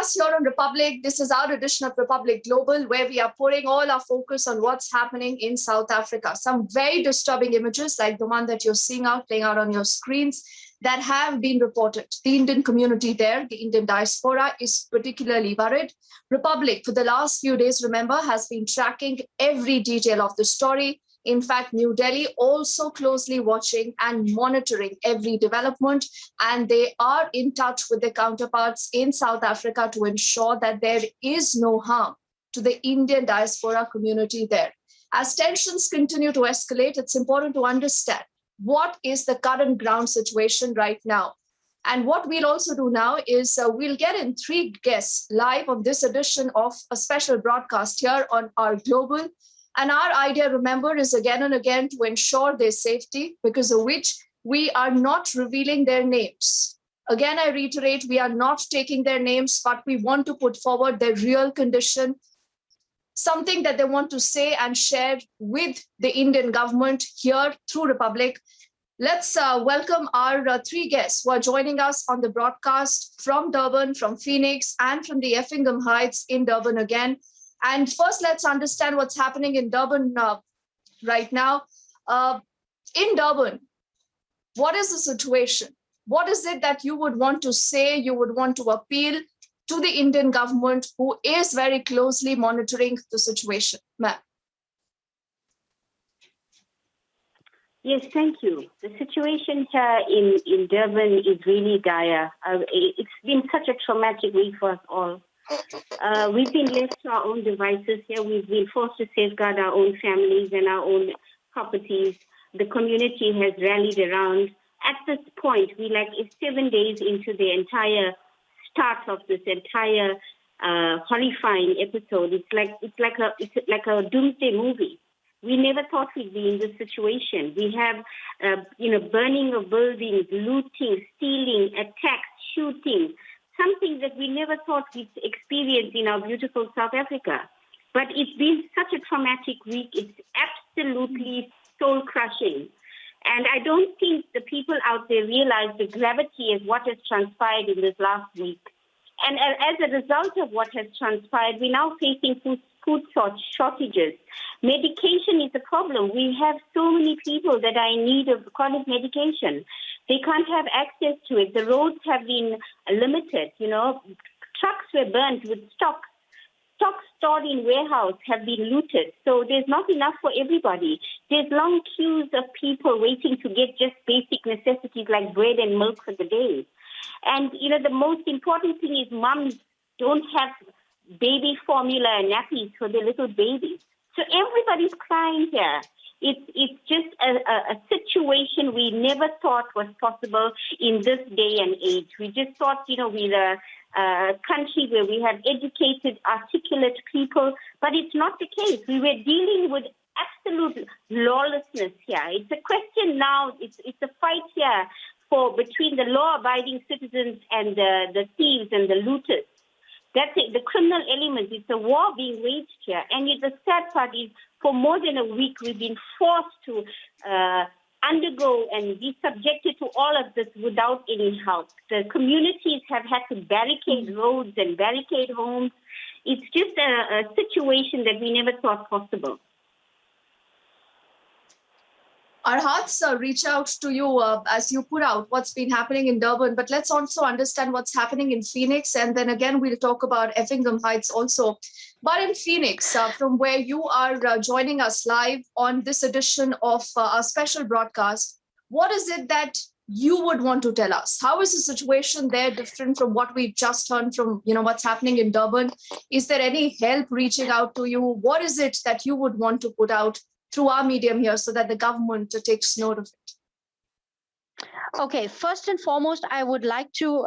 us here on Republic. This is our edition of Republic Global, where we are putting all our focus on what's happening in South Africa. Some very disturbing images, like the one that you're seeing playing out on your screens, that have been reported. The Indian community there, the Indian diaspora, is particularly worried. Republic, for the last few days, remember, has been tracking every detail of the story. In fact, New Delhi also closely watching and monitoring every development, and they are in touch with their counterparts in South Africa to ensure that there is no harm to the Indian diaspora community there. As tensions continue to escalate, it's important to understand what is the current ground situation right now. And what we'll also do now is we'll get in three guests live on this edition of a special broadcast here on our Global. And our idea, remember, is again and again to ensure their safety, because of which we are not revealing their names. Again, I reiterate, we are not taking their names, but we want to put forward their real condition, something that they want to say and share with the Indian government here through Republic. Let's welcome our three guests who are joining us on the broadcast from Durban, from Phoenix, and from the Effingham Heights in Durban again. And first, let's understand what's happening in Durban right now. In Durban, what is the situation? What is it that you would want to say, you would want to appeal to the Indian government, who is very closely monitoring the situation? Ma'am. Yes, thank you. The situation here in Durban is really dire. It's been such a traumatic week for us all. We've been left to our own devices here. We've been forced to safeguard our own families and our own properties. The community has rallied around. At this point, it's 7 days into the entire start of this entire horrifying episode. It's like a doomsday movie. We never thought we'd be in this situation. We have, burning of buildings, looting, stealing, attacks, shooting. Something that we never thought we'd experience in our beautiful South Africa. But it's been such a traumatic week. It's absolutely soul-crushing. And I don't think the people out there realize the gravity of what has transpired in this last week. And as a result of what has transpired, we're now facing food shortages. Medication is a problem. We have so many people that are in need of chronic medication. They can't have access to it. The roads have been limited. Trucks were burnt with stock. Stock stored in warehouse have been looted. So there's not enough for everybody. There's long queues of people waiting to get just basic necessities like bread and milk for the day. And, the most important thing is moms don't have baby formula and nappies for their little babies. So everybody's crying here. It's just a situation we never thought was possible in this day and age. We just thought, we're a country where we have educated, articulate people, but it's not the case. We were dealing with absolute lawlessness here. It's a question now, it's a fight here between the law-abiding citizens and the thieves and the looters. That's it, the criminal element. It's a war being waged here. And the sad part is, for more than a week, we've been forced to undergo and be subjected to all of this without any help. The communities have had to barricade roads and barricade homes. It's just a situation that we never thought possible. Our hearts reach out to you as you put out what's been happening in Durban, but let's also understand what's happening in Phoenix. And then again, we'll talk about Effingham Heights also. But in Phoenix, from where you are joining us live on this edition of our special broadcast, what is it that you would want to tell us? How is the situation there different from what we've just heard from, what's happening in Durban? Is there any help reaching out to you? What is it that you would want to put out through our medium here so that the government takes note of it? Okay, first and foremost, I would like to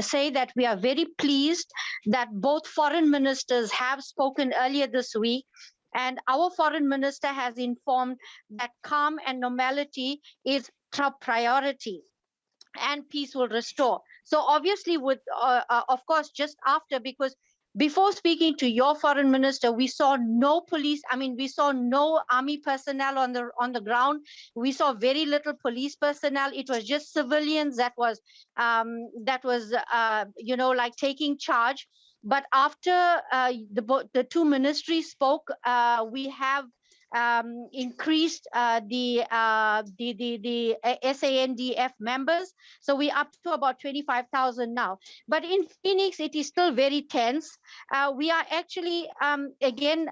say that we are very pleased that both foreign ministers have spoken earlier this week, and our foreign minister has informed that calm and normality is top priority and peace will restore. So obviously, of course, just after, because before speaking to your foreign minister, we saw no police. I mean, we saw no army personnel on the ground. We saw very little police personnel. It was just civilians that was like taking charge. But after the two ministries spoke, we have increased the SANDF members, so we're up to about 25,000 now. But in Phoenix, it is still very tense. We are actually again.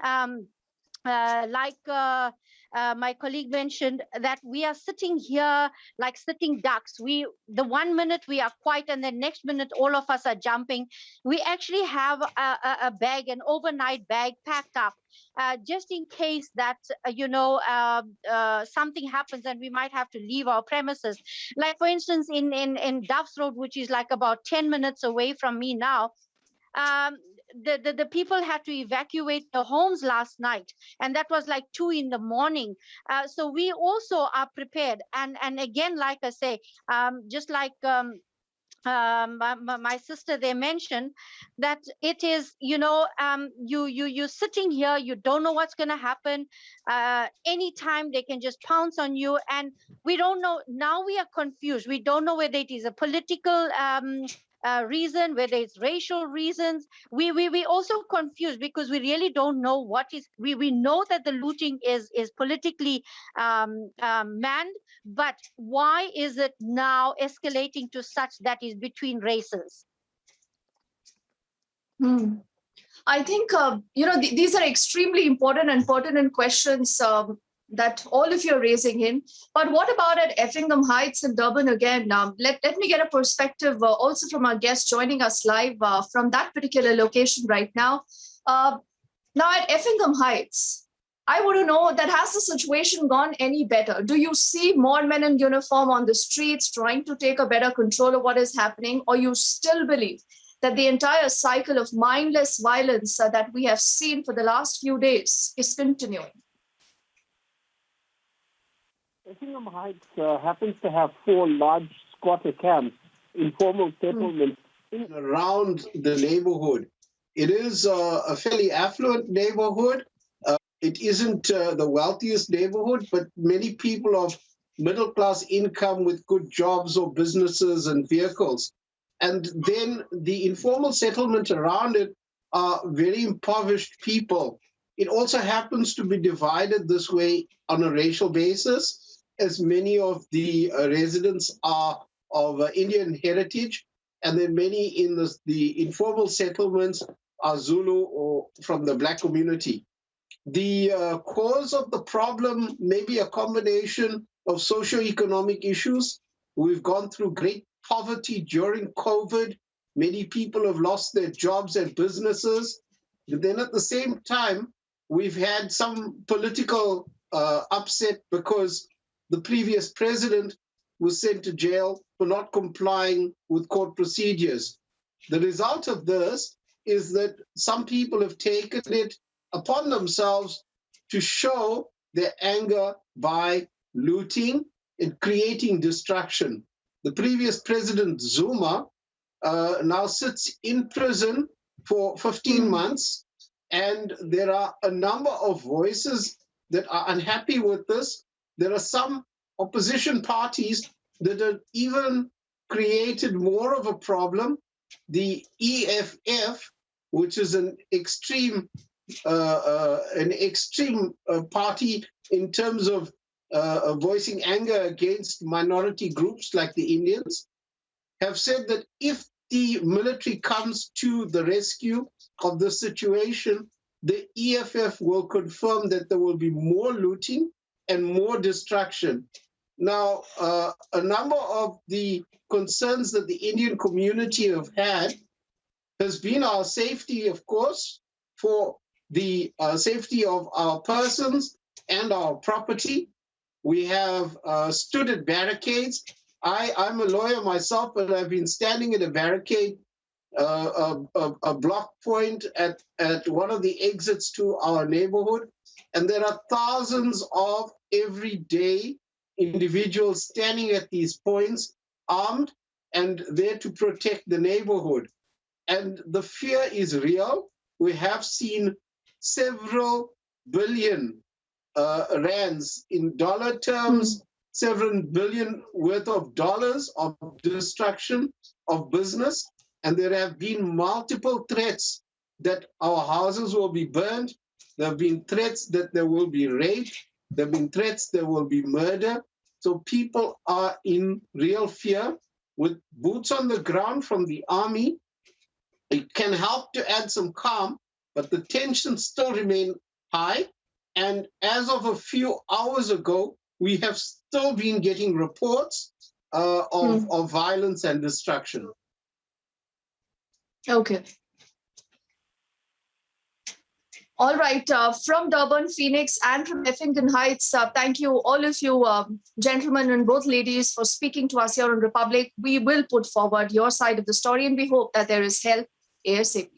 My colleague mentioned, that we are sitting here like sitting ducks. The 1 minute we are quiet, and the next minute all of us are jumping. We actually have a bag, an overnight bag packed up, just in case that something happens and we might have to leave our premises. Like for instance, in Duff's Road, which is like about 10 minutes away from me now, the people had to evacuate their homes last night, and that was like 2 in the morning. So we also are prepared. And again, like I say, just like my sister they mentioned, that it is you're sitting here, you don't know what's going to happen. Anytime they can just pounce on you, and we don't know. Now we are confused. We don't know whether it is a political reason, whether it's racial reasons. We also confused, because we really don't know what is. We know that the looting is politically manned, but why is it now escalating to such that is between races? I think, these are extremely important and pertinent questions that all of you are raising in. But what about at Effingham Heights in Durban again? Let me get a perspective also from our guest joining us live from that particular location right now. Now at Effingham Heights, I want to know that, has the situation gone any better? Do you see more men in uniform on the streets trying to take a better control of what is happening? Or you still believe that the entire cycle of mindless violence that we have seen for the last few days is continuing? Effingham Heights happens to have 4 large squatter camps, informal settlements around the neighborhood. It is a fairly affluent neighborhood. It isn't the wealthiest neighborhood, but many people of middle-class income with good jobs or businesses and vehicles. And then the informal settlement around it are very impoverished people. It also happens to be divided this way on a racial basis, as many of the residents are of Indian heritage, and then many in the informal settlements are Zulu or from the Black community. The cause of the problem may be a combination of socioeconomic issues. We've gone through great poverty during COVID. Many people have lost their jobs and businesses. But then at the same time, we've had some political upset because the previous president was sent to jail for not complying with court procedures. The result of this is that some people have taken it upon themselves to show their anger by looting and creating destruction. The previous president, Zuma, now sits in prison for 15 months, and there are a number of voices that are unhappy with this. There are some opposition parties that have even created more of a problem. The EFF, which is an extreme party in terms of voicing anger against minority groups like the Indians, have said that if the military comes to the rescue of the situation, the EFF will confirm that there will be more looting and more destruction. Now, a number of the concerns that the Indian community have had has been our safety, of course, for the safety of our persons and our property. We have stood at barricades. I'm a lawyer myself, and I've been standing at a barricade, a block point at one of the exits to our neighborhood. And there are thousands of everyday individuals standing at these points, armed and there to protect the neighborhood. And the fear is real. we have seen several billion rands in dollar terms, several billion worth of dollars of destruction of business. And there have been multiple threats that our houses will be burned. There have been threats that there will be rape. There have been threats there will be murder. So people are in real fear. With boots on the ground from the army, it can help to add some calm, but the tensions still remain high. And as of a few hours ago, we have still been getting reports of violence and destruction. Okay. All right. From Durban, Phoenix, and from Effington Heights, thank you, all of you, gentlemen and both ladies, for speaking to us here on Republic. We will put forward your side of the story, and we hope that there is help ASAP.